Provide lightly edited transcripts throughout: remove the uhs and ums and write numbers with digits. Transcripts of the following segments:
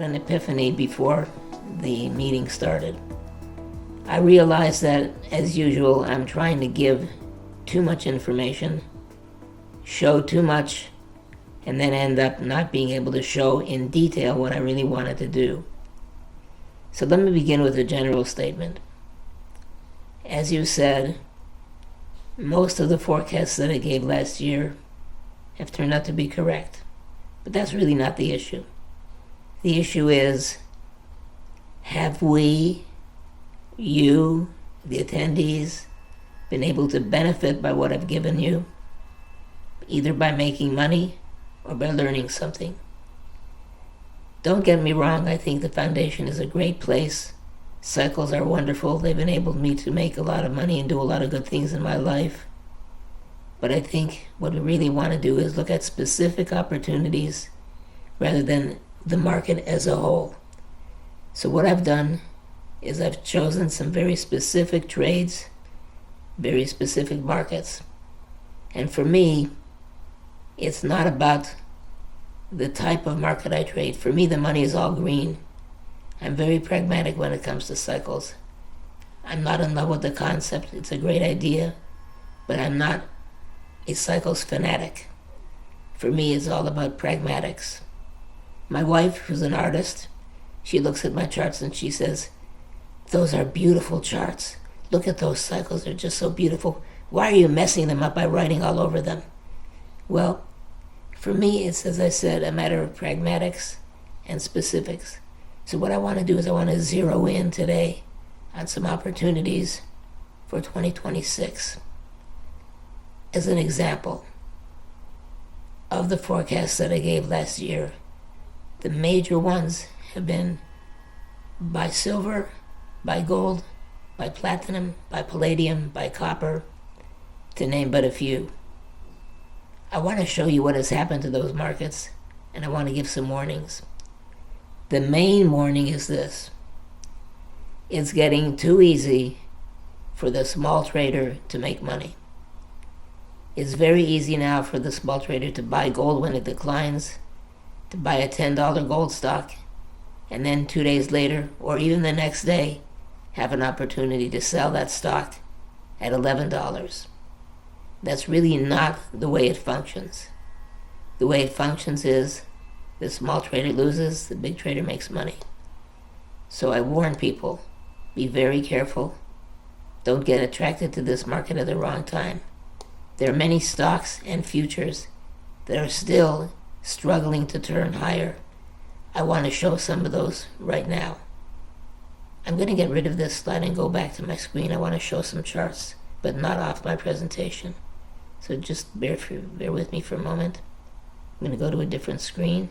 had an epiphany before the meeting started. I realized that, as usual, I'm trying to give too much information, show too much, and then end up not being able to show in detail what I really wanted to do. So let me begin with a general statement. As you said, most of the forecasts that I gave last year have turned out to be correct. But that's really not the issue. The issue is, have we, you, the attendees, been able to benefit by what I've given you, either by making money or by learning something? Don't get me wrong, I think the foundation is a great place. Cycles are wonderful. They've enabled me to make a lot of money and do a lot of good things in my life. But I think what we really want to do is look at specific opportunities rather than the market as a whole. So what I've done is I've chosen some very specific trades, very specific markets. And for me, it's not about the type of market I trade. For me, the money is all green. I'm very pragmatic when it comes to cycles. I'm not in love with the concept. It's a great idea, but I'm not a cycles fanatic. For me, it's all about pragmatics. My wife, who's an artist, she looks at my charts and she says, "Those are beautiful charts. Look at those cycles. They're just so beautiful. Why are you messing them up by writing all over them?" Well, for me, it's, as I said, a matter of pragmatics and specifics. So what I want to do is I want to zero in today on some opportunities for 2026. As an example of the forecasts that I gave last year, the major ones have been by silver, by gold, by platinum, by palladium, by copper, to name but a few. I want to show you what has happened to those markets, and I want to give some warnings. The main warning is this: it's getting too easy for the small trader to make money. It's very easy now for the small trader to buy gold when it declines, to buy a $10 gold stock, and then 2 days later, or even the next day, have an opportunity to sell that stock at $11. That's really not the way it functions. The way it functions is the small trader loses, the big trader makes money. So I warn people, be very careful. Don't get attracted to this market at the wrong time. There are many stocks and futures that are still struggling to turn higher. I want to show some of those right now. I'm going to get rid of this slide and go back to my screen. I want to show some charts, but not off my presentation. So just bear with me for a moment. I'm going to go to a different screen.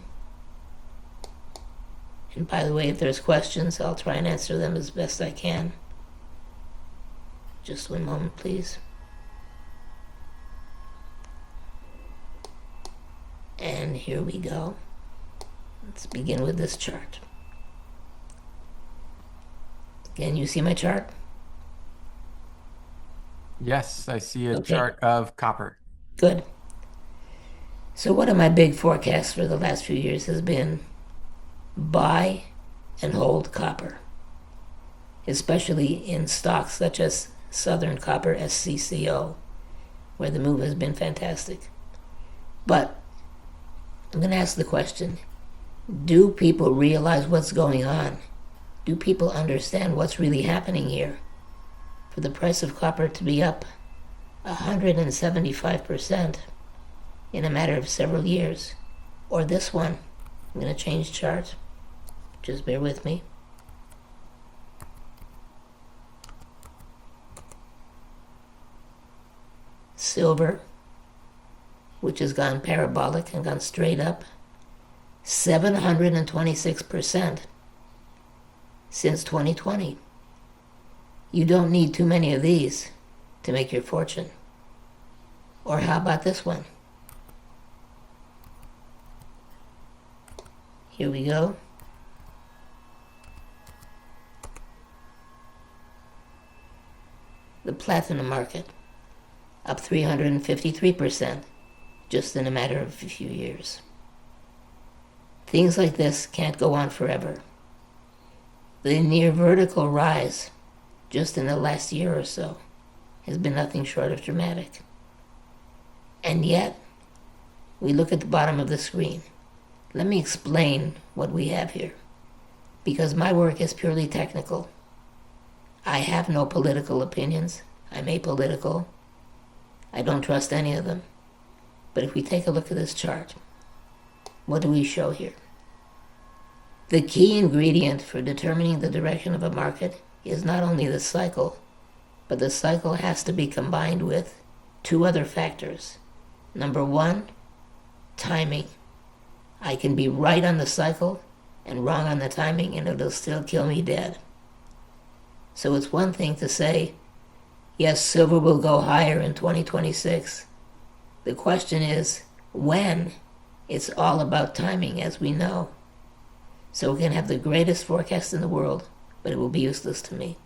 And by the way, if there's questions, I'll try and answer them as best I can. Just 1 moment, please. And here we go. Let's begin with this chart. Can you see my chart? Yes, I see a chart of copper. Good. So one of my big forecasts for the last few years has been buy and hold copper, especially in stocks such as Southern Copper, SCCO, where the move has been fantastic. But I'm going to ask the question, do people realize what's going on? Do people understand what's really happening here? For the price of copper to be up 175% in a matter of several years. Or this one. I'm going to change chart. Just bear with me. Silver, which has gone parabolic and gone straight up, 726% since 2020. You don't need too many of these to make your fortune. Or how about this one? Here we go. The platinum market, up 353% just in a matter of a few years. Things like this can't go on forever. The near vertical rise, just in the last year or so, has been nothing short of dramatic. And yet, we look at the bottom of the screen. Let me explain what we have here, because my work is purely technical. I have no political opinions. I'm apolitical. I don't trust any of them. But if we take a look at this chart, what do we show here? The key ingredient for determining the direction of a market is not only the cycle, but the cycle has to be combined with two other factors. Number one, timing. I can be right on the cycle and wrong on the timing, and it'll still kill me dead. So it's one thing to say, yes, silver will go higher in 2026. The question is, when? It's all about timing, as we know. So we can have the greatest forecast in the world, but it will be useless to me,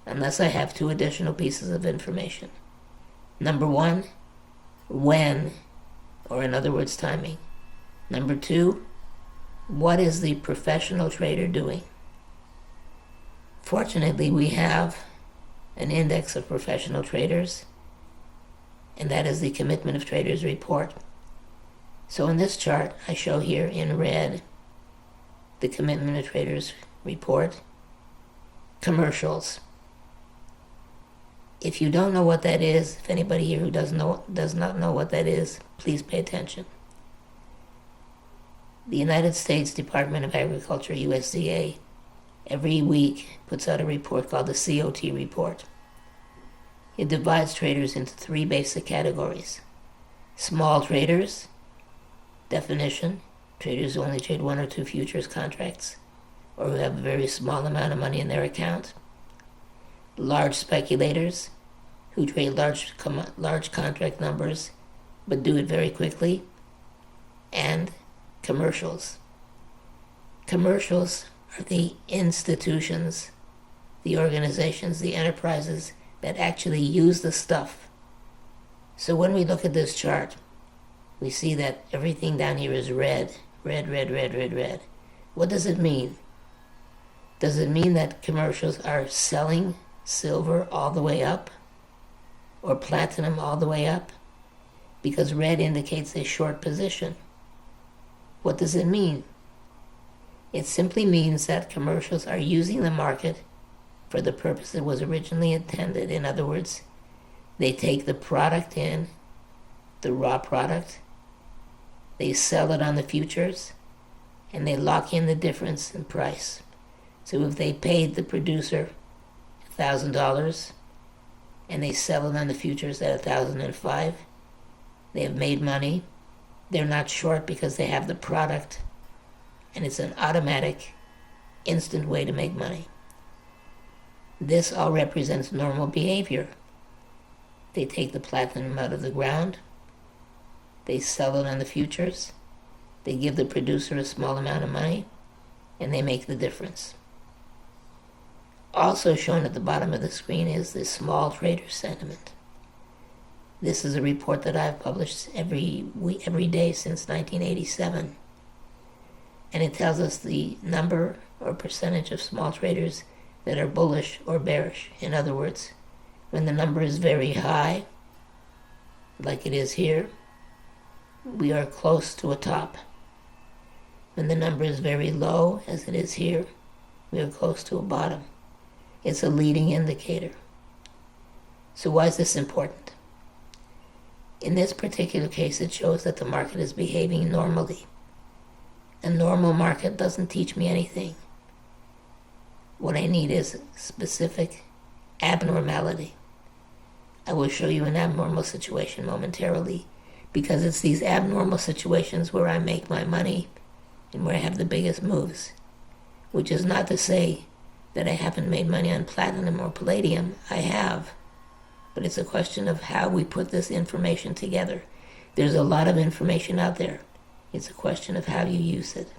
unless I have two additional pieces of information. Number one, when, or in other words, timing. Number two, what is the professional trader doing? Fortunately, we have an index of professional traders, and that is the Commitment of Traders report. So in this chart, I show here in red the Commitment of Traders report, commercials. If you don't know what that is, if anybody here who does not know what that is, please pay attention. The United States Department of Agriculture, USDA, every week puts out a report called the COT report. It divides traders into three basic categories. Small traders, definition, traders who only trade one or two futures contracts, or who have a very small amount of money in their account. Large speculators, who trade large contract numbers, but do it very quickly. And commercials. Commercials are the institutions, the organizations, the enterprises that actually use the stuff. So when we look at this chart, we see that everything down here is red. Red, red, red, red, red. What does it mean? Does it mean that commercials are selling silver all the way up? Or platinum all the way up? Because red indicates a short position. What does it mean? It simply means that commercials are using the market for the purpose it was originally intended. In other words, they take the product in, the raw product, they sell it on the futures, and they lock in the difference in price. So if they paid the producer $1,000 and they sell it on the futures at $1,005, they have made money. They're not short because they have the product, and it's an automatic, instant way to make money. This all represents normal behavior. They take the platinum out of the ground, they sell it on the futures, they give the producer a small amount of money, and they make the difference. Also shown at the bottom of the screen is the small trader sentiment. This is a report that I've published every day since 1987. And it tells us the number or percentage of small traders that are bullish or bearish. In other words, when the number is very high, like it is here, we are close to a top. When the number is very low, as it is here, we are close to a bottom. It's a leading indicator. So why is this important? In this particular case, it shows that the market is behaving normally. A normal market doesn't teach me anything. What I need is specific abnormality. I will show you an abnormal situation momentarily, because it's these abnormal situations where I make my money and where I have the biggest moves. Which is not to say that I haven't made money on platinum or palladium. I have. But it's a question of how we put this information together. There's a lot of information out there. It's a question of how you use it.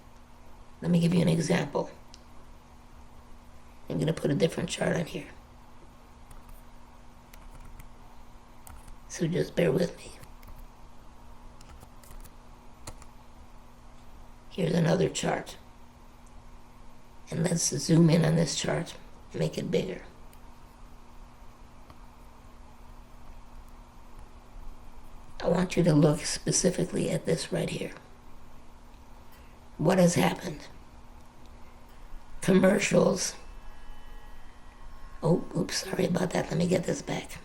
Let me give you an example. I'm going to put a different chart on here. So just bear with me. Here's another chart. And let's zoom in on this chart and make it bigger. I want you to look specifically at this right here. What has happened? Commercials. Oh, oops, sorry about that. Let me get this back.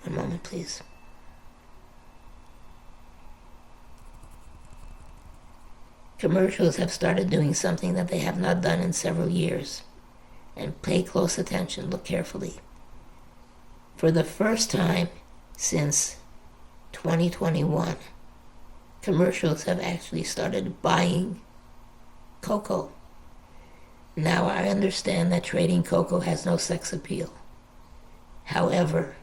One moment, please. Commercials have started doing something that they have not done in several years. And pay close attention, look carefully. For the first time since 2021, commercials have actually started buying cocoa. Now I understand that trading cocoa has no sex appeal. However,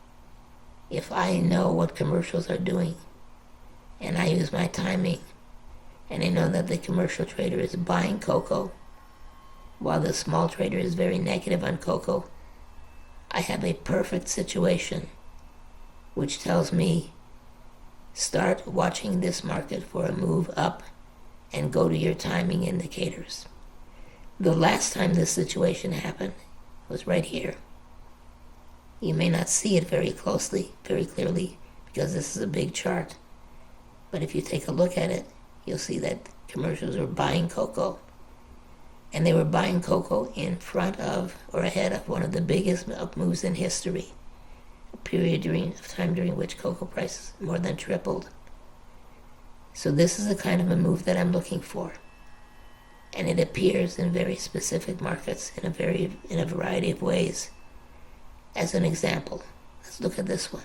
if I know what commercials are doing, and I use my timing, and I know that the commercial trader is buying cocoa, while the small trader is very negative on cocoa, I have a perfect situation, which tells me start watching this market for a move up and go to your timing indicators. The last time this situation happened was right here. You may not see it very clearly, because this is a big chart. But if you take a look at it, you'll see that commercials are buying cocoa. And they were buying cocoa in front of or ahead of one of the biggest up moves in history, a period of time during which cocoa prices more than tripled. So this is the kind of a move that I'm looking for. And it appears in very specific markets in a variety of ways. As an example, let's look at this one.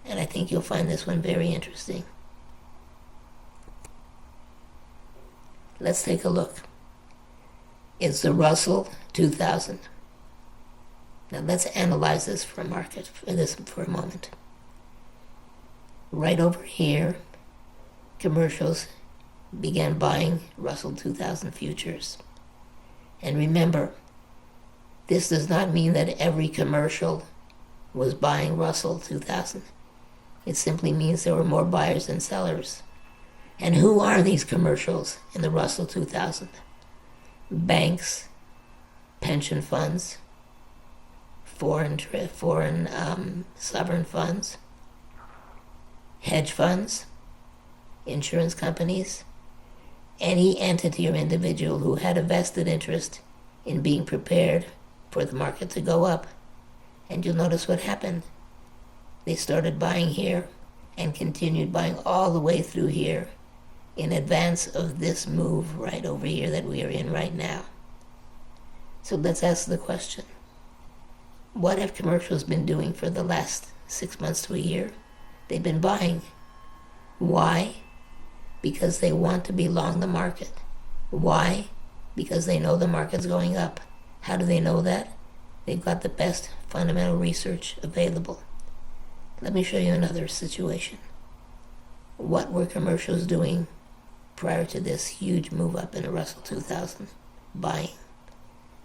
And I think you'll find this one very interesting. Let's take a look. It's the Russell 2000. Now let's analyze this for a moment. Right over here, commercials began buying Russell 2000 futures. And remember, this does not mean that every commercial was buying Russell 2000. It simply means there were more buyers than sellers. And who are these commercials in the Russell 2000? Banks, pension funds, foreign sovereign funds, hedge funds, insurance companies, any entity or individual who had a vested interest in being prepared for the market to go up. And you'll notice what happened. They started buying here and continued buying all the way through here in advance of this move right over here that we are in right now. So let's ask the question. What have commercials been doing for the last 6 months to a year? They've been buying. Why? Because they want to be long the market. Why? Because they know the market's going up. How do they know that? They've got the best fundamental research available. Let me show you another situation. What were commercials doing prior to this huge move up in the Russell 2000? Buying.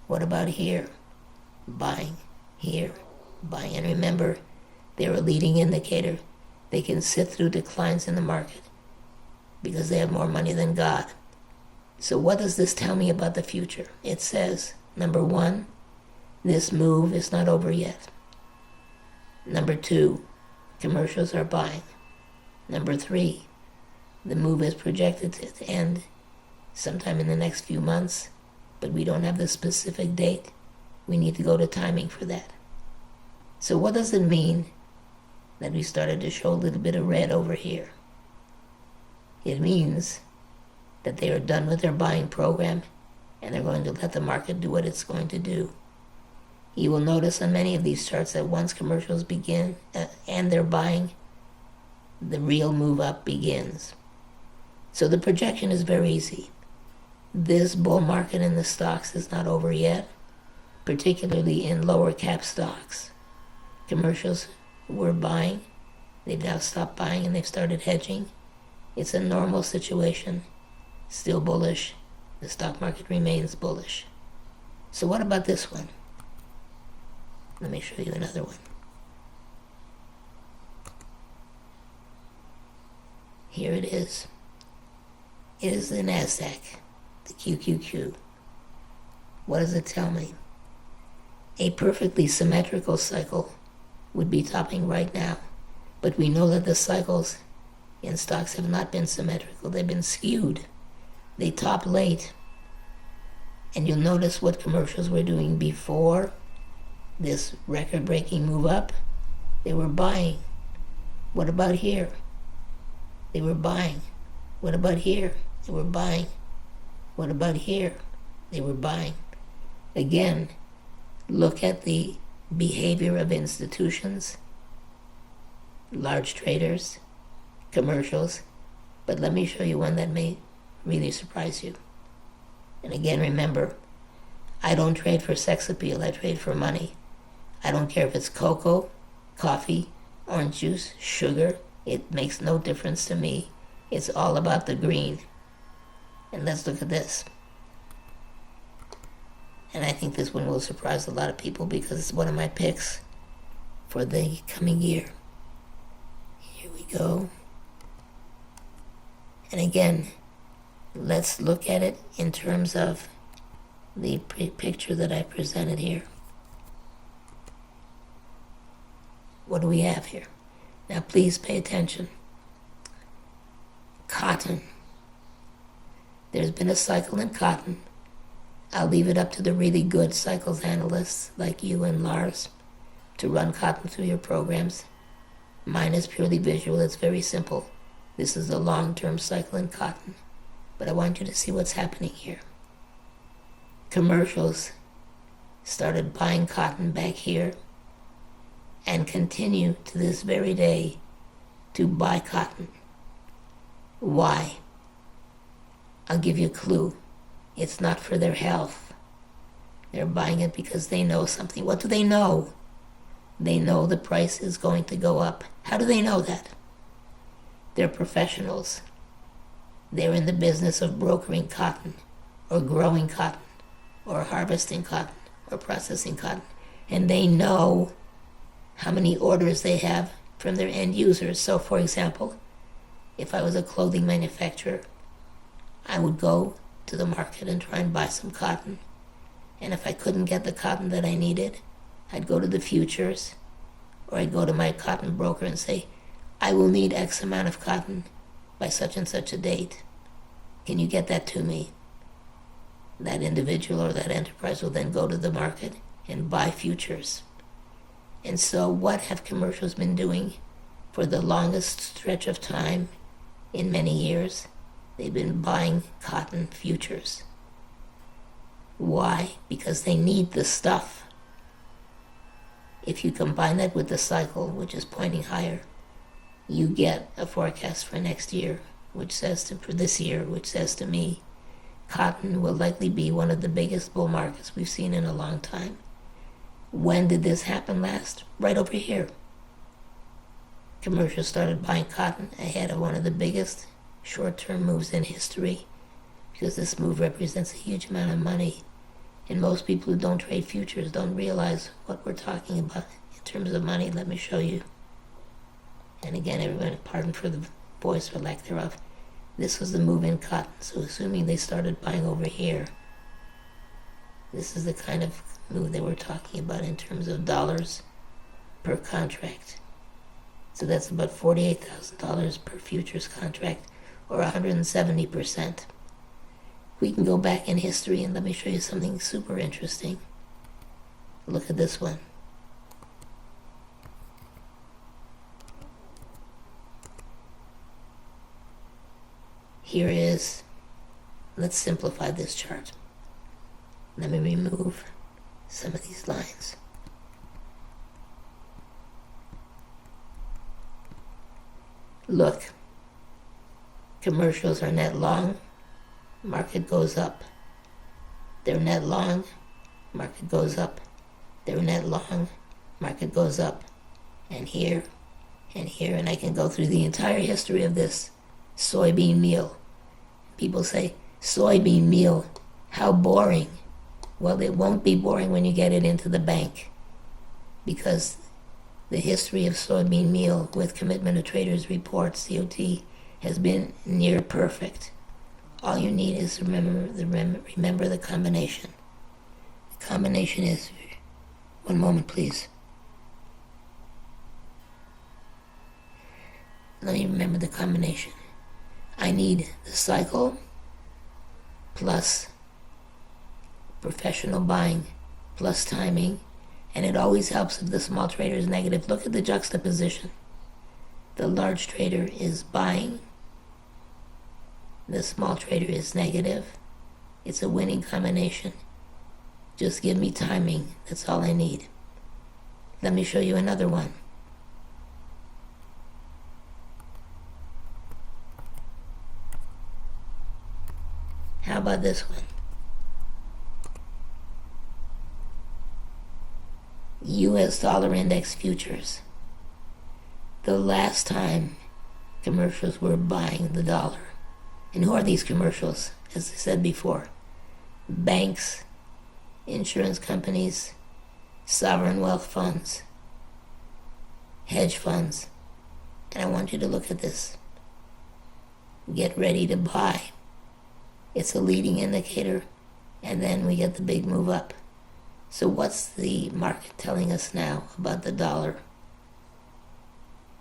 What about here? Buying. Here. Buying. And remember, they're a leading indicator. They can sit through declines in the market because they have more money than God. So what does this tell me about the future? It says, number one, this move is not over yet. Number two, commercials are buying. Number three, the move is projected to end sometime in the next few months, but we don't have the specific date. We need to go to timing for that. So what does it mean that we started to show a little bit of red over here? It means that they are done with their buying program and they're going to let the market do what it's going to do. You will notice on many of these charts that once commercials begin and they're buying, the real move up begins. So the projection is very easy. This bull market in the stocks is not over yet, particularly in lower cap stocks. Commercials were buying, they've now stopped buying and they've started hedging. It's a normal situation, still bullish. The stock market remains bullish. So what about this one? Let me show you another one. Here it is. It is the NASDAQ, the QQQ. What does it tell me? A perfectly symmetrical cycle would be topping right now, but we know that the cycles in stocks have not been symmetrical. They've been skewed. They top late. And you'll notice what commercials were doing before this record-breaking move up. They were buying. What about here? They were buying. What about here? They were buying. What about here? They were buying. Again, look at the behavior of institutions, large traders, commercials, but let me show you one that may really surprise you. And again, remember, I don't trade for sex appeal, I trade for money. I don't care if it's cocoa, coffee, orange juice, sugar, it makes no difference to me. It's all about the green. And let's look at this. And I think this one will surprise a lot of people because it's one of my picks for the coming year. Here we go. And again, let's look at it in terms of the picture that I presented here. What do we have here? Now please pay attention. Cotton. There's been a cycle in cotton. I'll leave it up to the really good cycles analysts like you and Lars to run cotton through your programs. Mine is purely visual. It's very simple. This is a long-term cycle in cotton. But I want you to see what's happening here. Commercials started buying cotton back here and continue to this very day to buy cotton. Why? I'll give you a clue. It's not for their health. They're buying it because they know something. What do they know? They know the price is going to go up. How do they know that? They're professionals. They're in the business of brokering cotton, or growing cotton, or harvesting cotton, or processing cotton. And they know how many orders they have from their end users. So, for example, if I was a clothing manufacturer, I would go to the market and try and buy some cotton. And if I couldn't get the cotton that I needed, I'd go to the futures, or I'd go to my cotton broker and say, I will need X amount of cotton by such and such a date. Can you get that to me? That individual or that enterprise will then go to the market and buy futures. And so what have commercials been doing for the longest stretch of time in many years? They've been buying cotton futures. Why? Because they need the stuff. If you combine that with the cycle, which is pointing higher, you get a forecast for next year, which says for this year, which says to me, cotton will likely be one of the biggest bull markets we've seen in a long time. When did this happen last? Right over here. Commercials started buying cotton ahead of one of the biggest short-term moves in history, because this move represents a huge amount of money. And most people who don't trade futures don't realize what we're talking about in terms of money. Let me show you. And again, everyone, pardon for the voice or lack thereof. This was the move in cotton. So assuming they started buying over here, this is the kind of move they were talking about in terms of dollars per contract. So that's about $48,000 per futures contract, or 170%. We can go back in history and let me show you something super interesting. Look at this one. Here is, let's simplify this chart. Let me remove some of these lines. Look, commercials are net long, market goes up. They're net long, market goes up. They're net long, market goes up. And here, and I can go through the entire history of this soybean meal. People say, soybean meal, how boring. Well, it won't be boring when you get it into the bank, because the history of soybean meal with Commitment of Traders Report, COT, has been near perfect. All you need is to remember the combination. The combination is, one moment please. Let me remember the combination. I need the cycle plus professional buying plus timing, and it always helps if the small trader is negative. Look at the juxtaposition. The large trader is buying, the small trader is negative. It's a winning combination. Just give me timing, that's all I need. Let me show you another one. How about this one? US dollar index futures. The last time commercials were buying the dollar. And who are these commercials? As I said before, banks, insurance companies, sovereign wealth funds, hedge funds. And I want you to look at this. Get ready to buy. It's a leading indicator, and then we get the big move up. So what's the market telling us now about the dollar?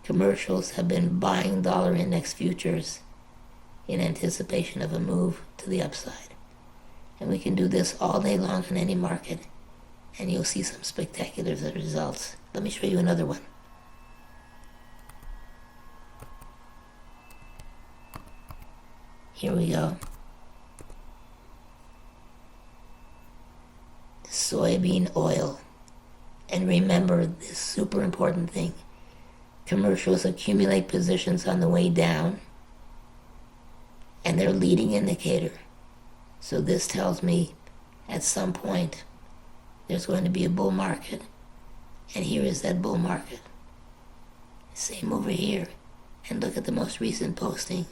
Commercials have been buying dollar index futures in anticipation of a move to the upside. And we can do this all day long in any market, and you'll see some spectacular results. Let me show you another one. Here we go. Soybean oil. And remember this super important thing. Commercials accumulate positions on the way down, and they're leading indicator. So this tells me at some point there's going to be a bull market, and here is that bull market. Same over here. And look at the most recent posting.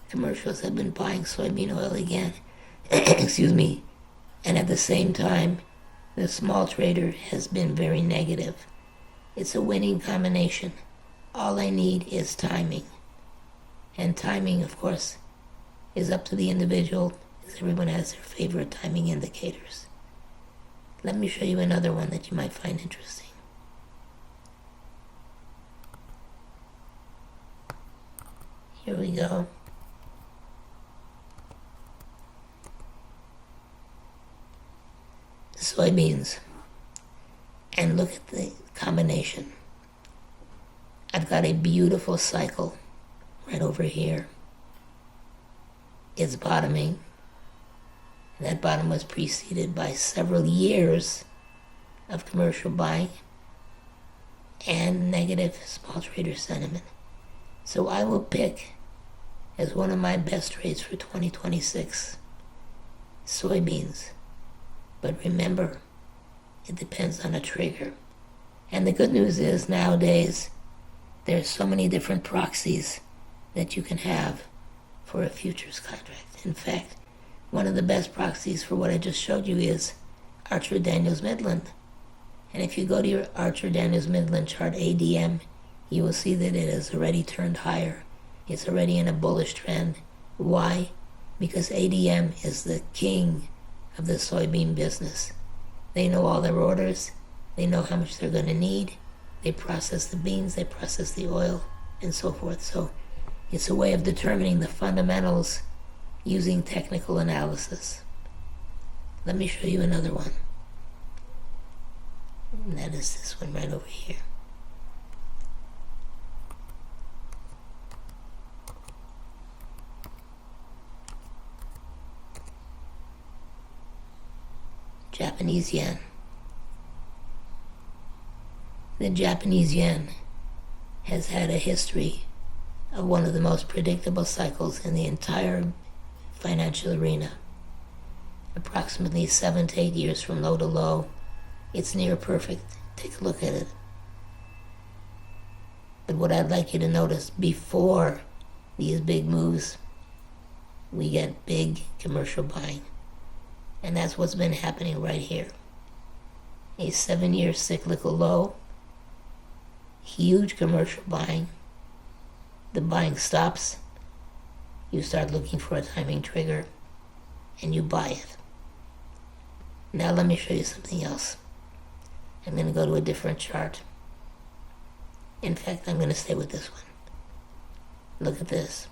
Commercials have been buying soybean oil again. Excuse me. And at the same time, the small trader has been very negative. It's a winning combination. All I need is timing. And timing, of course, is up to the individual, because everyone has their favorite timing indicators. Let me show you another one that you might find interesting. Here we go. Soybeans. And look at the combination. I've got a beautiful cycle right over here. It's bottoming. And that bottom was preceded by several years of commercial buying and negative small trader sentiment. So I will pick as one of my best trades for 2026 soybeans. But remember, it depends on a trigger. And the good news is nowadays there's so many different proxies that you can have for a futures contract. In fact, one of the best proxies for what I just showed you is Archer-Daniels-Midland. And if you go to your Archer-Daniels-Midland chart ADM, you will see that it has already turned higher. It's already in a bullish trend. Why? Because ADM is the king of the soybean business. They know all their orders. They know how much they're going to need. They process the beans, they process the oil, and so forth. So it's a way of determining the fundamentals using technical analysis. Let me show you another one. And that is this one right over here. Japanese yen. The Japanese yen has had a history of one of the most predictable cycles in the entire financial arena. Approximately 7 to 8 years from low to low, it's near perfect. Take a look at it. But what I'd like you to notice, before these big moves, we get big commercial buying. And that's what's been happening right here. A 7-year cyclical low, huge commercial buying. The buying stops, you start looking for a timing trigger and you buy it. Now let me show you something else. I'm going to go to a different chart. In fact, I'm going to stay with this one. Look at this.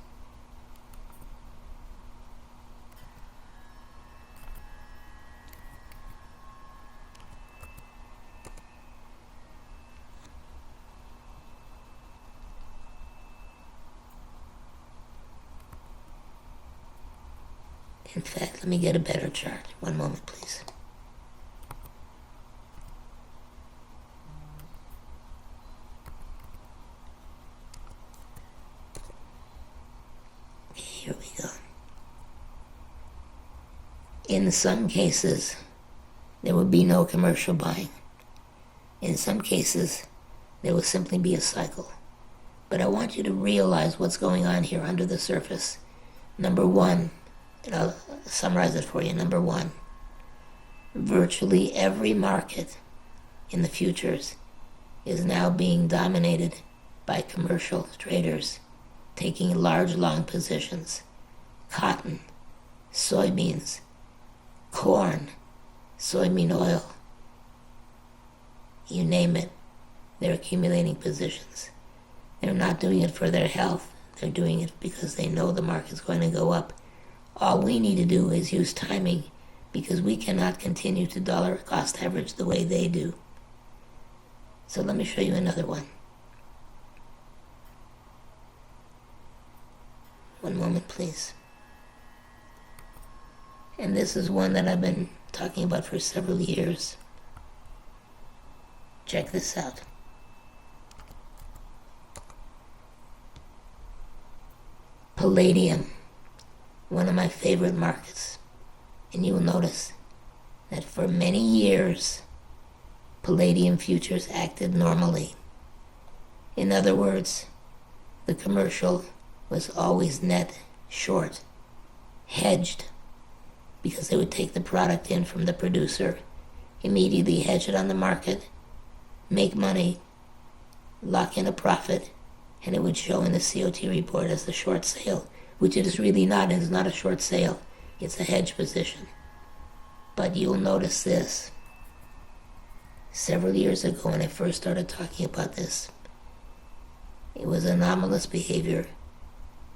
In fact, let me get a better chart. One moment, please. Okay, here we go. In some cases, there would be no commercial buying. In some cases, there will simply be a cycle. But I want you to realize what's going on here under the surface. Number one, and I'll summarize it for you. Number one, virtually every market in the futures is now being dominated by commercial traders taking large long positions. Cotton, soybeans, corn, soybean oil, you name it, they're accumulating positions. They're not doing it for their health. They're doing it because they know the market's going to go up. All we need to do is use timing because we cannot continue to dollar cost average the way they do. So let me show you another one. One moment, please. And this is one that I've been talking about for several years. Check this out. Palladium, one of my favorite markets. And you will notice that for many years, palladium futures acted normally. In other words, the commercial was always net short, hedged, because they would take the product in from the producer, immediately hedge it on the market, make money, lock in a profit, and it would show in the COT report as the short sale, which it is really not. It is not a short sale. It's a hedge position. But you'll notice this. Several years ago when I first started talking about this, it was anomalous behavior,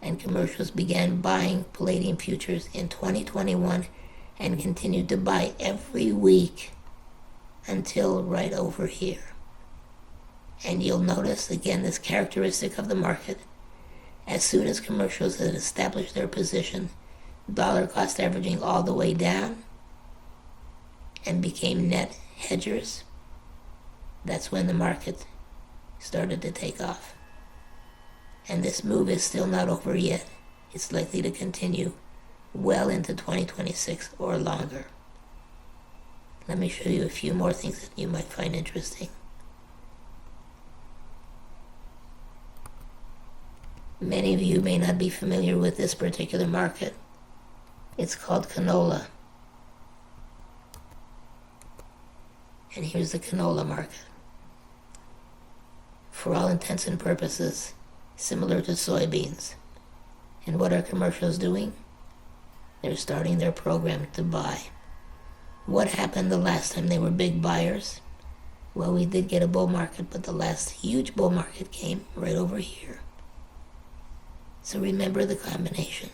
and commercials began buying palladium futures in 2021 and continued to buy every week until right over here. And you'll notice, again, this characteristic of the market. As soon as commercials had established their position, dollar cost averaging all the way down and became net hedgers, that's when the market started to take off. And this move is still not over yet. It's likely to continue well into 2026 or longer. Let me show you a few more things that you might find interesting. Many of you may not be familiar with this particular market. It's called canola. And here's the canola market. For all intents and purposes, similar to soybeans. And what are commercials doing? They're starting their program to buy. What happened the last time they were big buyers? Well, we did get a bull market, but the last huge bull market came right over here. So remember the combination.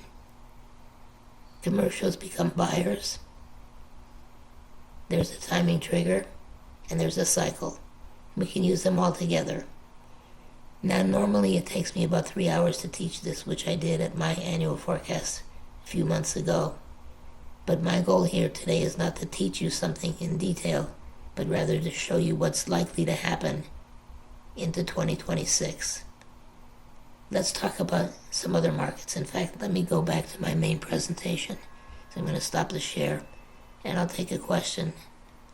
Commercials become buyers. There's a timing trigger, and there's a cycle. We can use them all together. Now, normally it takes me about 3 hours to teach this, which I did at my annual forecast a few months ago. But my goal here today is not to teach you something in detail, but rather to show you what's likely to happen into 2026. Let's talk about some other markets. In fact, let me go back to my main presentation. So I'm going to stop the share, and I'll take a question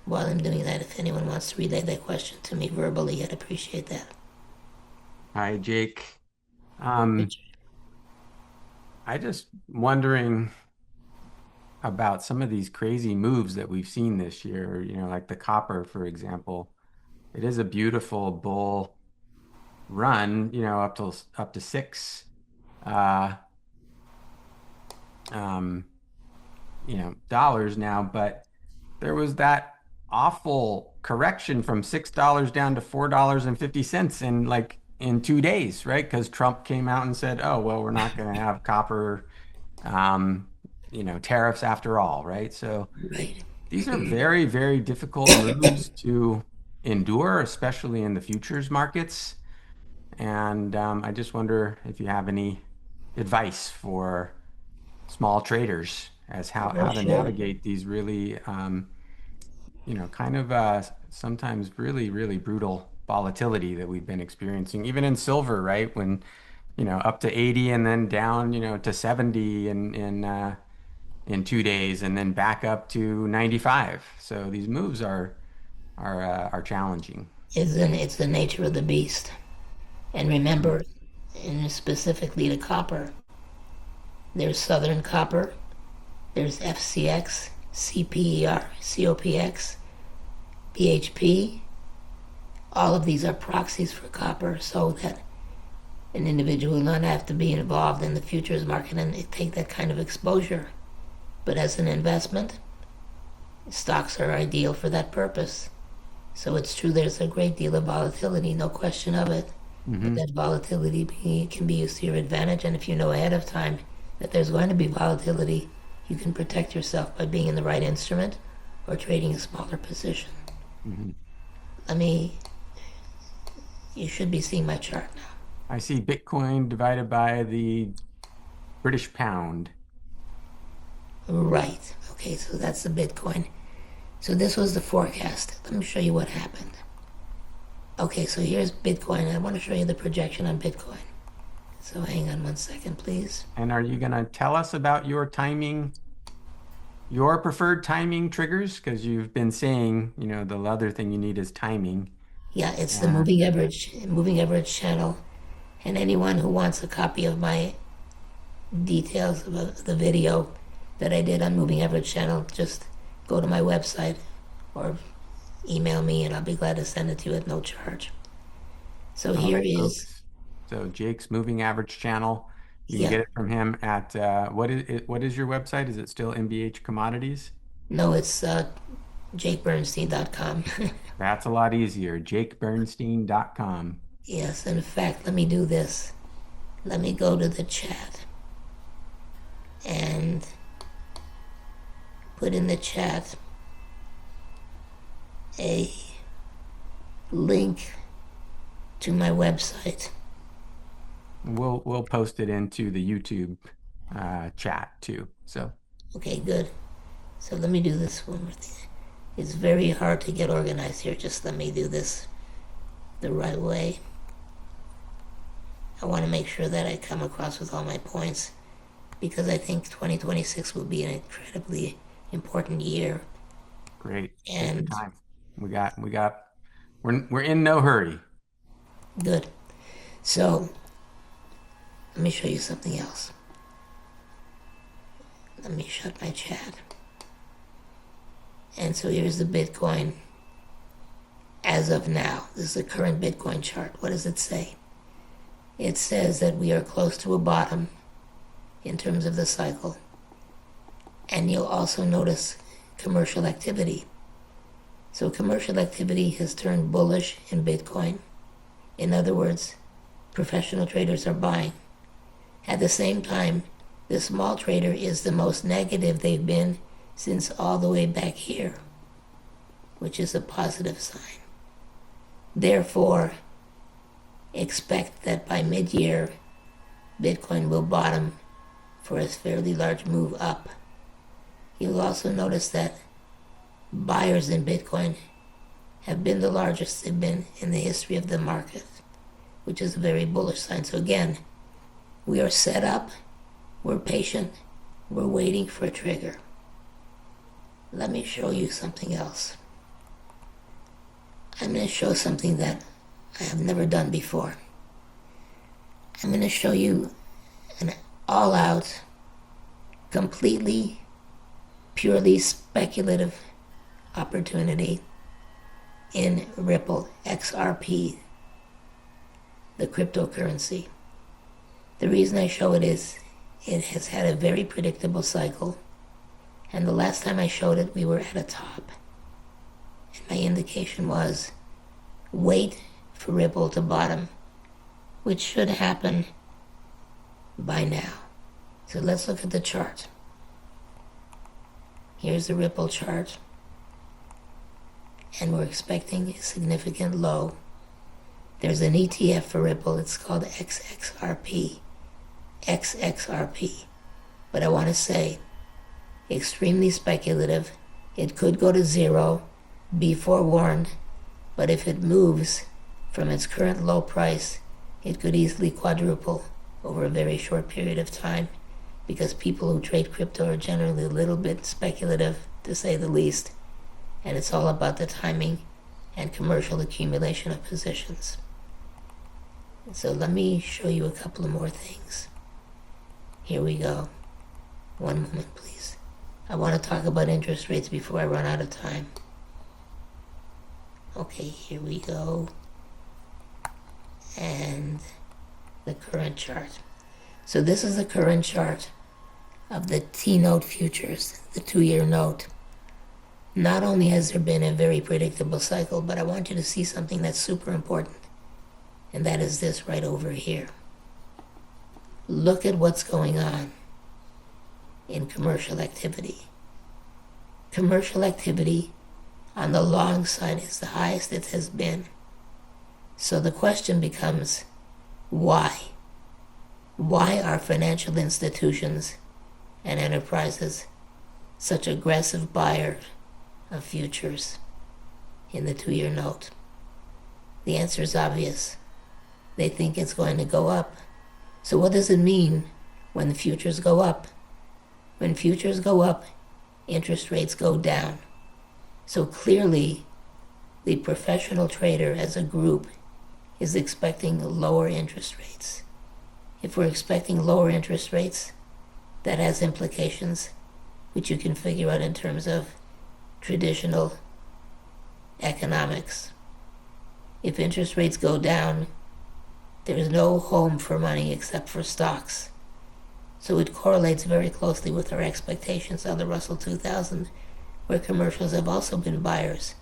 while I'm doing that. If anyone wants to relay that question to me verbally, I'd appreciate that. Hi, Jake. I just wondering about some of these crazy moves that we've seen this year, like the copper, for example. It is a beautiful bull run, up to 6. um, dollars now, but there was that awful correction from $6 down to $4.50 in 2 days, right? Because Trump came out and said, "Oh, well, we're not going to have copper, um, tariffs after all," right? So Right. these are very, very difficult moves to endure, especially in the futures markets. And I just wonder if you have any advice for small traders as Oh, how to sure. navigate these really, kind of sometimes really, really brutal volatility that we've been experiencing, even in silver, right? When, up to 80 and then down, to 70 in 2 days and then back up to 95. So these moves are challenging. It's the nature of the beast. And remember, and specifically to copper, there's Southern Copper, there's FCX, CPER, COPX, BHP. All of these are proxies for copper so that an individual will not have to be involved in the futures market and take that kind of exposure. But as an investment, stocks are ideal for that purpose. So it's true there's a great deal of volatility, no question of it. But Hmm. that volatility can be used to your advantage, and if you know ahead of time that there's going to be volatility, you can protect yourself by being in the right instrument or trading a smaller position. Hmm. Let me, you should be seeing my chart now. I see Bitcoin divided by the British pound. Right. Okay, so that's the Bitcoin. So this was the forecast. Let me show you what happened. Okay, so here's Bitcoin. I want to show you the projection on Bitcoin. So hang on 1 second, please. And are you going to tell us about your timing, your preferred timing triggers? Because you've been saying, the other thing you need is timing. Yeah, it's the And moving average channel. And anyone who wants a copy of my details of the video that I did on moving average channel, just go to my website or email me and I'll be glad to send it to you at no charge. So all here right, is, folks. So Jake's moving average channel. You can yeah, get it from him at what is your website? Is it still MBH Commodities? no, it's jakebernstein.com. That's a lot easier. JakeBernstein.com. Yes, in fact, let me do this. Let me go to the chat and put in the chat a link to my website. We'll post it into the YouTube chat too. So Okay, good. So let me do this one more thing. It's very hard to get organized here. Just let me do this the right way. I want to make sure that I come across with all my points because I think 2026 will be an incredibly important year. great. Take your And time. We got we're in no hurry. good. So let me show you something else. Let me shut my chat. And so here's the Bitcoin as of now. This is the current Bitcoin chart. What does it say? It says that we are close to a bottom in terms of the cycle. And you'll also notice commercial activity. So commercial activity has turned bullish in Bitcoin. In other words, professional traders are buying. At the same time, the small trader is the most negative they've been since all the way back here, which is a positive sign. Therefore, expect that by mid-year, Bitcoin will bottom for a fairly large move up. You'll also notice that buyers in Bitcoin have been the largest they've been in the history of the market, which is a very bullish sign. So again, we are set up, we're patient, we're waiting for a trigger. Let me show you something else. I'm going to show something that I have never done before. I'm going to show you an all-out, completely, purely speculative opportunity in Ripple XRP, the cryptocurrency. The reason I show it is It has had a very predictable cycle, and the last time I showed it, we were at a top. And my indication was wait for Ripple to bottom, which should happen by now. So let's look at the chart. Here's the Ripple chart, and we're expecting a significant low. There's an ETF for Ripple, it's called XXRP. But I want to say, extremely speculative. It could go to zero, be forewarned, but if it moves from its current low price, it could easily quadruple over a very short period of time, because people who trade crypto are generally a little bit speculative, to say the least, and it's all about the timing and commercial accumulation of positions. So let me show you a couple of more things. Here we go. One moment, please. I want to talk about interest rates before I run out of time. Okay, here we go. And the current chart. So this is the current chart of the T-note futures, the 2-year note. Not only has there been a very predictable cycle, but I want you to see something that's super important, and that is this right over here. Look at what's going on in commercial activity. Commercial activity on the long side is the highest it has been. So the question becomes, why? Why are financial institutions and enterprises such aggressive buyers of futures in the 2-year note? The answer is obvious. They think it's going to go up. So what does it mean when the futures go up? When futures go up, interest rates go down. So clearly, the professional trader as a group is expecting lower interest rates. If we're expecting lower interest rates, that has implications which you can figure out in terms of traditional economics. If interest rates go down, there is no home for money except for stocks. So it correlates very closely with our expectations on the Russell 2000, where commercials have also been buyers.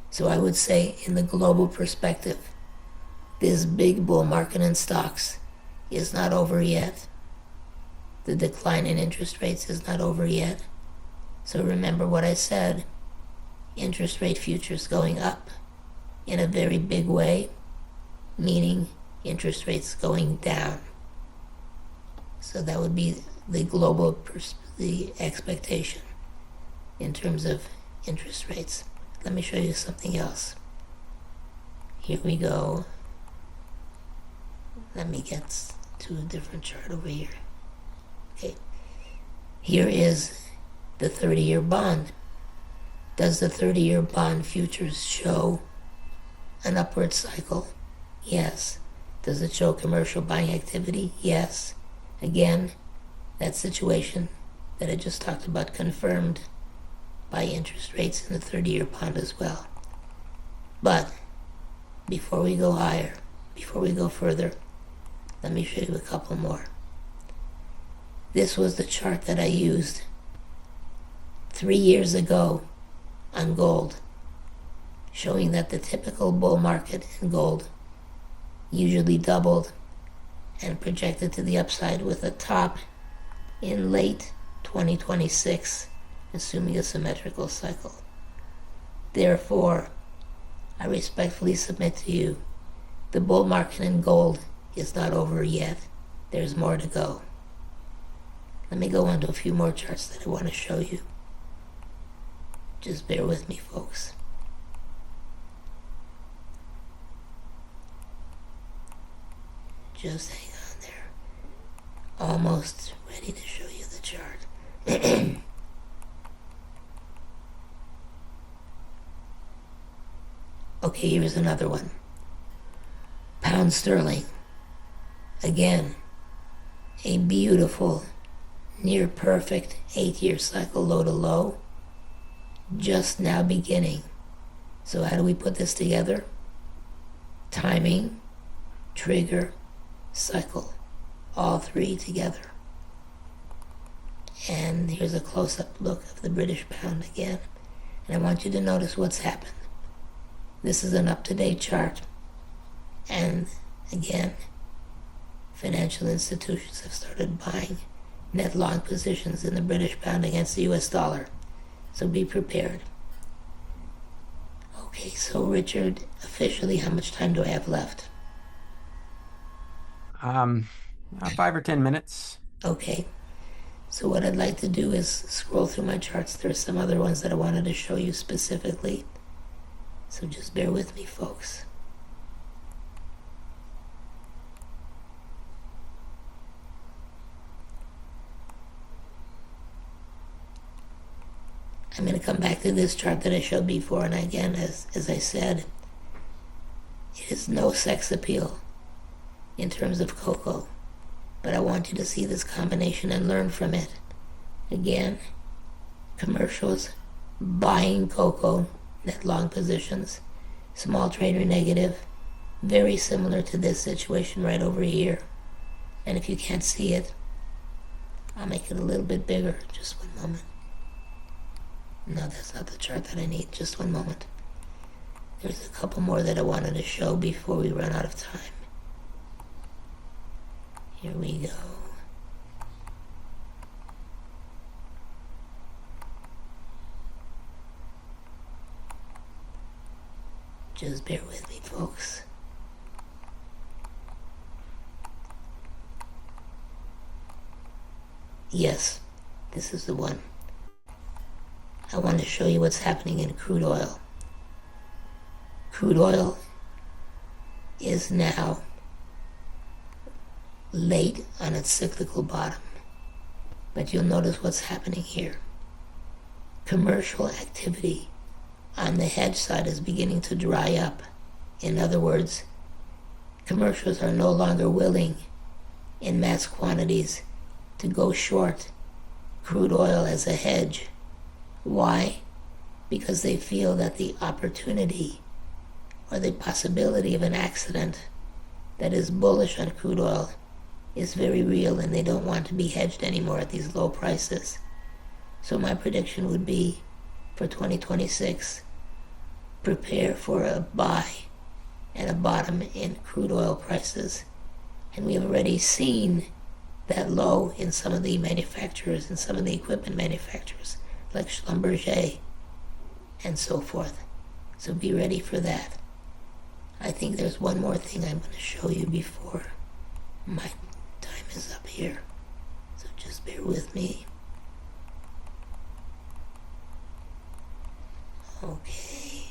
So I would say, in the global perspective, this big bull market in stocks is not over yet. The decline in interest rates is not over yet. So remember what I said, interest rate futures going up in a very big way, meaning interest rates going down. So that would be the global the expectation in terms of interest rates. Let me show you something else. Here we go. Let me get to a different chart over here. Okay. Here is the 30-year bond. Does the 30-year bond futures show an upward cycle? Yes. Does it show commercial buying activity? Yes. Again, that situation that I just talked about confirmed by interest rates in the 30-year bond as well. But before we go higher, before we go further, let me show you a couple more. This was the chart that I used 3 years ago on gold, showing that the typical bull market in gold usually doubled and projected to the upside with a top in late 2026, assuming a symmetrical cycle. Therefore, I respectfully submit to you, the bull market in gold is not over yet. There's more to go. Let me go on to a few more charts that I want to show you. Just bear with me, folks. Just hang on there. Almost ready to show you the chart. Okay, here's another one. Pound sterling. Again, a beautiful, near perfect 8-year cycle low to low, just now beginning. So how do we put this together? Timing, trigger, cycle, all three together. And here's a close-up look of the British pound again. And I want you to notice what's happened. This is an up-to-date chart. And again, financial institutions have started buying net long positions in the British pound against the US dollar. So be prepared. Okay, so Richard, officially, how much time do I have left? 5 or 10 minutes. Okay, so what I'd like to do is scroll through my charts. There are some other ones that I wanted to show you specifically. So just bear with me, folks. I'm going to come back to this chart that I showed before, and again, as I said, it is no sex appeal in terms of cocoa, but I want you to see this combination and learn from it. Again, commercials, buying cocoa, net long positions, small trader negative, very similar to this situation right over here. And if you can't see it, I'll make it a little bit bigger. Just one moment. No, that's not the chart that I need. Just one moment. There's a couple more that I wanted to show before we run out of time. Here we go. Just bear with me, folks. Yes, this is the one. I want to show you what's happening in crude oil. Crude oil is now late on its cyclical bottom. But you'll notice what's happening here. Commercial activity on the hedge side is beginning to dry up. In other words, commercials are no longer willing in mass quantities to go short crude oil as a hedge. Why? Because they feel that the opportunity or the possibility of an accident that is bullish on crude oil is very real, and they don't want to be hedged anymore at these low prices. So my prediction would be for 2026, prepare for a buy and a bottom in crude oil prices. And we have already seen that low in some of the manufacturers and some of the equipment manufacturers like Schlumberger and so forth. So be ready for that. I think there's one more thing I'm going to show you before my time is up here. So just bear with me. Okay.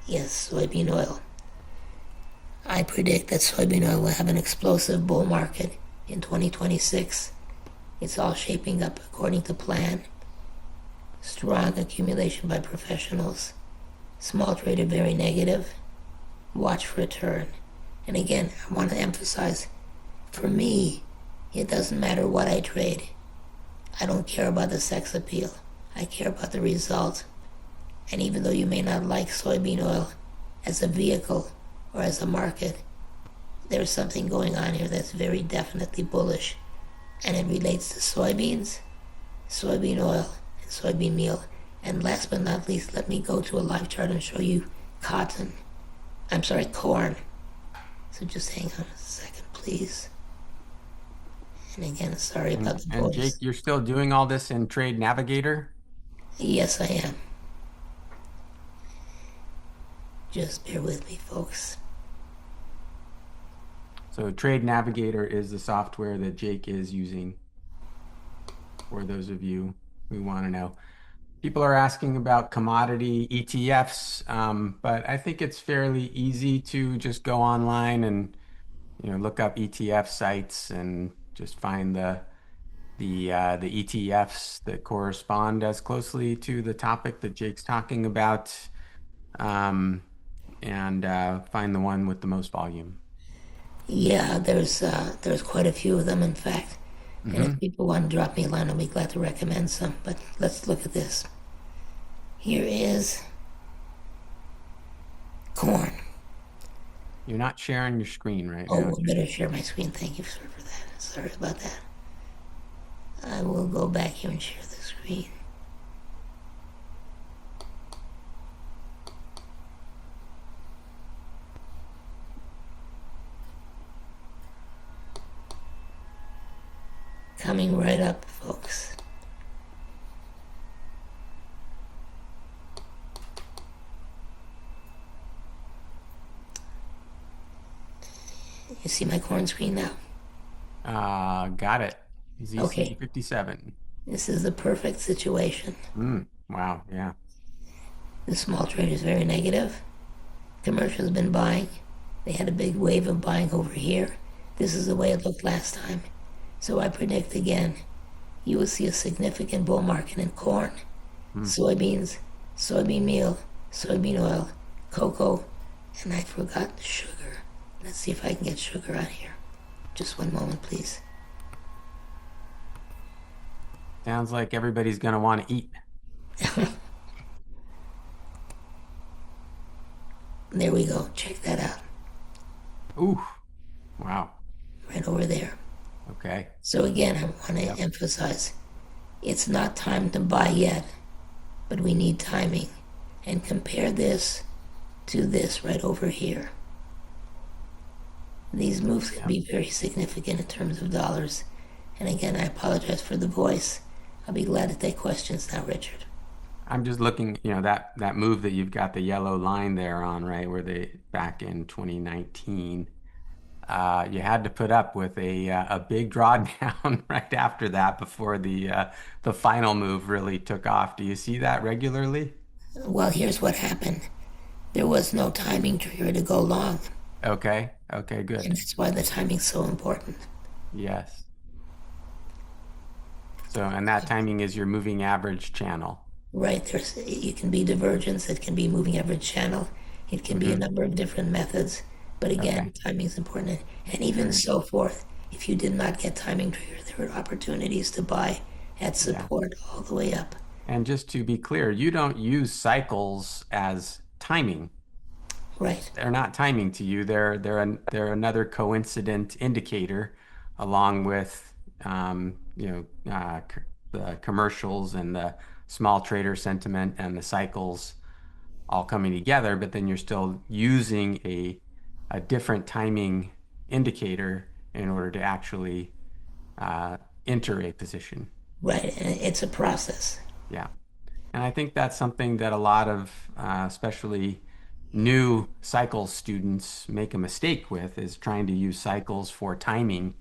Yes, soybean oil. I predict that soybean oil will have an explosive bull market in 2026. It's all shaping up according to plan. Strong accumulation by professionals. Small trader very negative. Watch for a turn. And again, I want to emphasize, for me, it doesn't matter what I trade. I don't care about the sex appeal. I care about the result. And even though you may not like soybean oil as a vehicle or as a market, there's something going on here that's very definitely bullish. And it relates to soybeans, soybean oil, and soybean meal. And last but not least, let me go to a live chart and show you corn. So just hang on a second, please. And again, sorry about the And voice. Jake, you're still doing all this in Trade Navigator? Yes, I am. Just bear with me, folks. So Trade Navigator is the software that Jake is using, for those of you who want to know. People are asking about commodity ETFs, but I think it's fairly easy to just go online and look up ETF sites and just find the ETFs that correspond as closely to the topic that Jake's talking about, and find the one with the most volume. Yeah, there's quite a few of them, in fact. And if people want to drop me a line, I'll be glad to recommend some. But let's look at this. Here is corn. You're not sharing your screen right Oh, now, I Jake. better share my screen. Thank you, sir, for that. Sorry about that. I will go back here and share the screen. Coming right up, folks. You see my corn screen now? Got it. Okay, ZC57. this is the perfect situation. Wow, yeah. The small trade is very negative. Commercial's been buying. They had a big wave of buying over here. This is the way it looked last time. So I predict again, you will see a significant bull market in corn, Mm. soybeans, soybean meal, soybean oil, cocoa, and I forgot sugar. Let's see if I can get sugar on here. Just one moment, please. Sounds like everybody's gonna want to eat. There we go. Check that out. Ooh, wow. Right over there. Okay. So again, I want to Yep. emphasize, it's not time to buy yet, but we need timing. And compare this to this right over here. These moves can Yep. be very significant in terms of dollars. And again, I apologize for the voice. I'll be glad to take questions now, Richard. I'm just looking, that move that you've got the yellow line there on, right, where they back in 2019, you had to put up with a big drawdown right after that before the final move really took off. Do you see that regularly? Well, here's what happened. There was no timing trigger to go long, Okay. Okay, and good. that's why the timing's so important. Yes. So, and that timing is your moving average channel. Right, it can be divergence, it can be moving average channel, it can be a Hmm. number of different methods. But again, Okay. timing is important, and even Very good. so forth. If you did not get timing trigger, there are opportunities to buy at Yeah. support all the way up. And just to be clear, you don't use cycles as timing. Right, They're not timing to you. They're another coincident indicator, along with the commercials and the small trader sentiment and the cycles all coming together. But then you're still using a different timing indicator in order to actually uh, enter a position. right, and it's a process. Yeah. And I think that's something that a lot of, especially new cycle students, make a mistake with is trying to use cycles for timing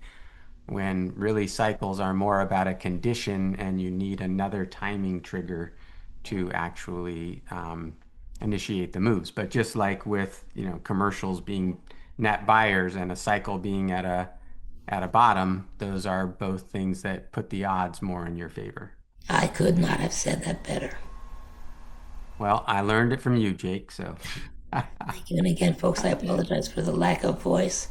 when really cycles are more about a condition and you need another timing trigger to actually initiate the moves. But just like with, commercials being net buyers and a cycle being at a bottom, those are both things that put the odds more in your favor. I could not have said that better. Well, I learned it from you, Jake, so. All Thank you. And again, folks, I apologize for the lack of voice.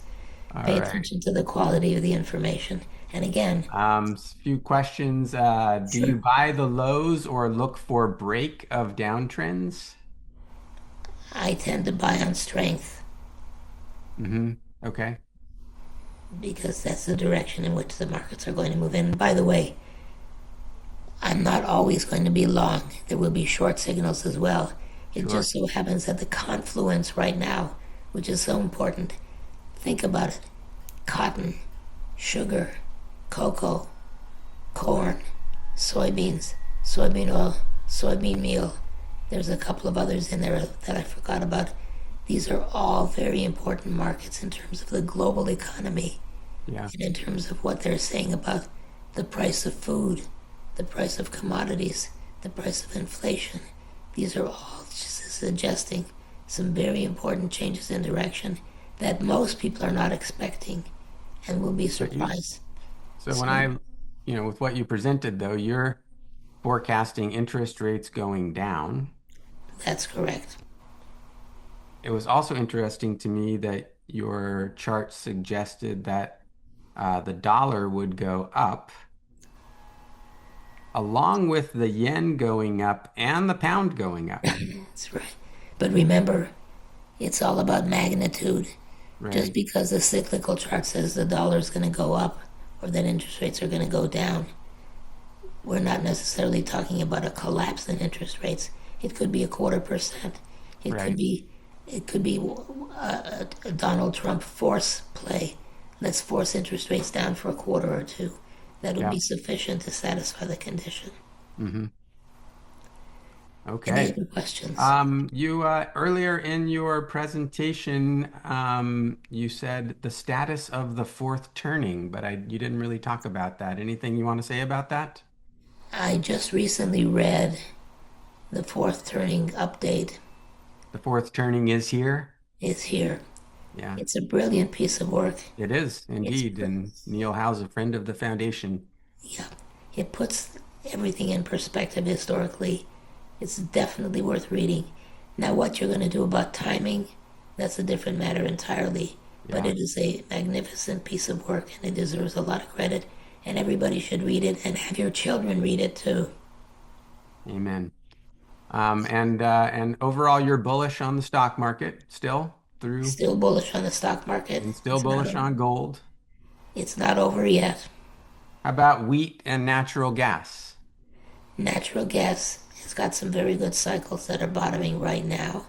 Pay right. attention to the quality of the information. And again, Few questions. Do you sure, buy the lows or look for break of downtrends? I tend to buy on strength Mm-hmm. Okay. because that's the direction in which the markets are going to move in. And by the way, I'm not always going to be long. There will be short signals as well. It Sure. just so happens that the confluence right now, which is so important, think about it: cotton, sugar, cocoa, corn, soybeans, soybean oil, soybean meal. There's a couple of others in there that I forgot about. These are all very important markets in terms of the global economy Yeah. and in terms of what they're saying about the price of food, the price of commodities, the price of inflation. These are all just suggesting some very important changes in direction that most people are not expecting and will be But you, surprised. so when So with what you presented though, you're forecasting interest rates going down. that's correct. It was also interesting to me that your chart suggested that the dollar would go up along with the yen going up and the pound going up. That's right. But remember, it's all about magnitude. Just Right. because the cyclical chart says the dollar is going to go up or that interest rates are going to go down, we're not necessarily talking about a collapse in interest rates. It could be 0.25%. It could Right. be it could be a Donald Trump force play. Let's force interest rates down for a quarter or two. That would Yeah. be sufficient to satisfy the condition. Hmm. Any Okay. other questions? You earlier in your presentation, you said the status of the fourth turning, but you didn't really talk about that. Anything you want to say about that? I just recently read the fourth turning update The fourth turning is here. is here. Yeah, It's a brilliant piece of work. it is It's indeed. And Neil Howe's a friend of the foundation. yeah, it puts everything in perspective historically. It's definitely worth reading. Now, what you're going to do about timing, that's a different matter entirely. But Yeah, it is a magnificent piece of work and it deserves a lot of credit. And everybody should read it and have your children read it too. amen. And overall, you're bullish on the stock market still through, Still bullish on the stock market. and still bullish on gold. It's not over yet. How about wheat and natural gas? Natural gas has got some very good cycles that are bottoming right now.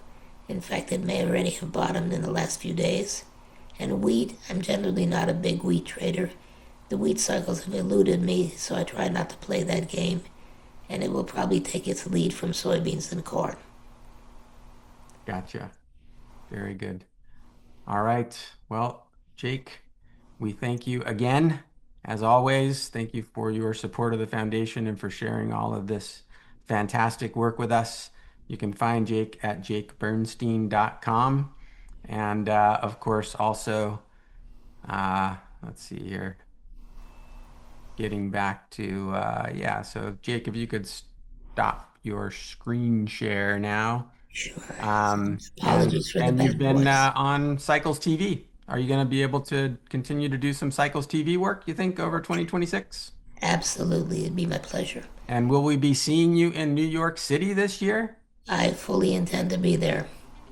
In fact, it may already have bottomed in the last few days. And wheat, I'm generally not a big wheat trader. The wheat cycles have eluded me, so I try not to play that game. And it will probably take its lead from soybeans and corn. Gotcha. Very good. All right. Well, Jake, we thank you again. As always, thank you for your support of the foundation and for sharing all of this fantastic work with us. You can find Jake at jakebernstein.com. And of course, also, let's see here, getting back to, yeah, so Jake, if you could stop your screen share now. Sure. Um, Apologies for the and you've bad been voice. on Cycles TV. Are you going to be able to continue to do some Cycles TV work, you think, over 2026? Absolutely, it'd be my pleasure. And will we be seeing you in New York City this year? I fully intend to be there.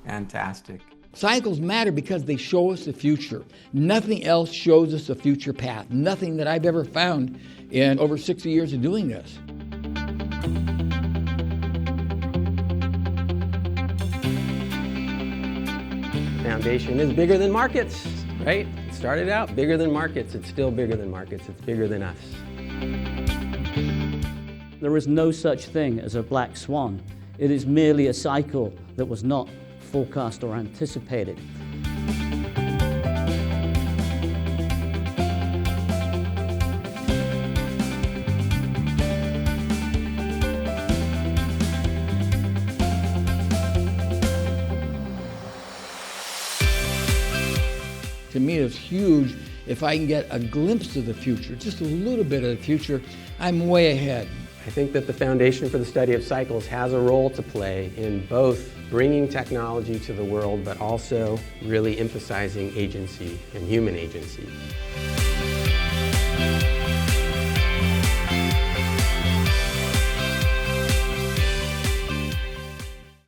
Fantastic. Cycles matter because they show us the future. Nothing else shows us a future path. Nothing that I've ever found in over 60 years of doing this. Foundation is bigger than markets, right? It started out bigger than markets. It's still bigger than markets. It's bigger than us. There is no such thing as a black swan. It is merely a cycle that was not forecast or anticipated. To me, it's huge. If I can get a glimpse of the future, just a little bit of the future, I'm way ahead. I think that the Foundation for the Study of Cycles has a role to play in both bringing technology to the world, but also really emphasizing agency and human agency.